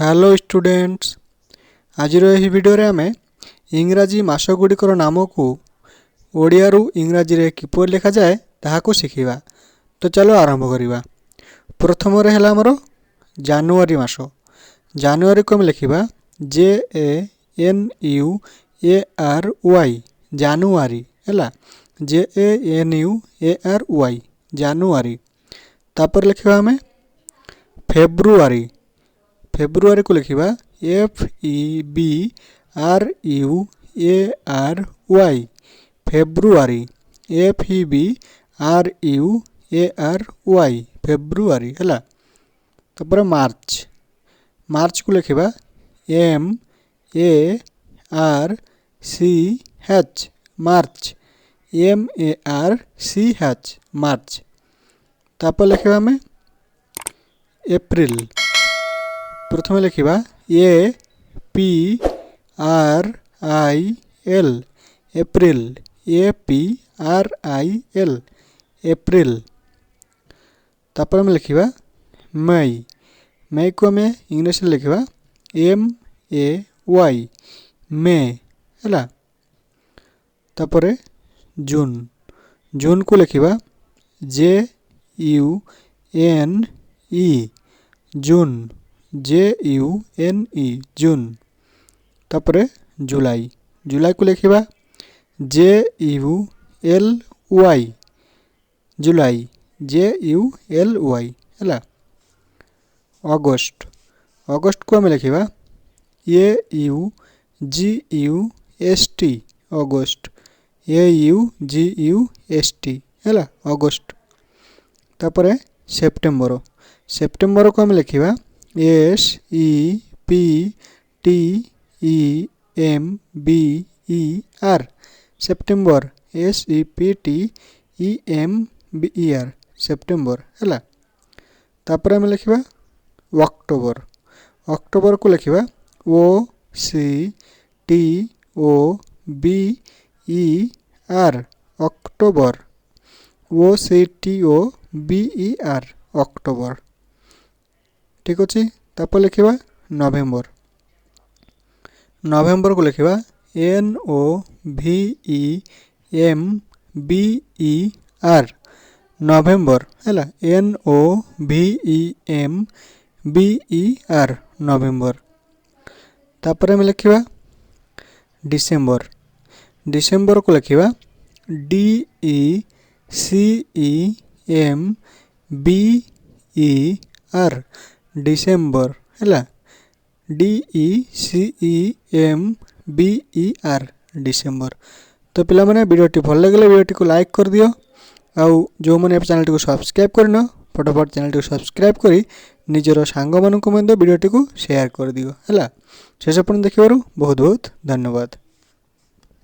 Hello students, आज video रे आमे इंग्राजी मासगुड़िकर नाम को ओडिया रु इंग्राजी रे किपर लिखा जाए ताहाको शिखिबा। तो चलो आरंभ करिबा। प्रथम रे हला हमरो जनवरी मास। जनवरी को हम लिखिबा JANUARY जानुआरी हला JANUARY जानुआरी। तापर लिखिबा हमें फेब्रुआरी। फेब्रुआरी को लिखिबा FEBRUARY फेब्रुआरी FEBRUARY फेब्रुआरी हला। तापर मार्च। मार्च को लिखिबा MARCH मार्च MARCH मार्च। तापर लिखिबा हमें एप्रिल। प्रथम लिखिबा APRIL एप्रिल APRIL एप्रिल। तापर हम लिखिबा मई। मई को हमें इंग्लिश में लिखिबा MAY मे हला। तापर जून। जून को लिखिबा JUNE जून JUNE जून। तापर जुलाई। जुलाई को लिखिबा JULY जुलाई JULY हला। अगस्त। अगस्त को हम लिखिबा AUGUST अगस्त AUGUST हला अगस्त। तापर सेप्टेम्बर। सेप्टेम्बर को हम लिखिबा SEPTEMBER सेप्टेम्बर SEPTEMBER सेप्टेम्बर हला। तापर हम लिखिबा अक्टोबर। अक्टोबर को लिखिबा OCTOBER अक्टोबर OCTOBER अक्टोबर। ठीक अच्छे। तापर लिखिबा नवेम्बर। नवेम्बर को लिखिबा NOVEMBER नवेम्बर हला NOVEMBER नवेम्बर। तापर हम लिखिबा डिसेम्बर। डिसेम्बर को लिखिबा DECEMBER डिसेम्बर हला DECEMBER डिसेम्बर। तो पिला माने वीडियोटी भल लगे वीडियोटी को लाइक कर दियो। आउ जो मैंने चैनल को सब्सक्राइब करन फटाफट चैनल को सब्सक्राइब करी निजर सांग मानक वीडियोटी को शेयर कर दियो हला। शेष पर्यंत देखिबारु बहुत बहुत धन्यवाद।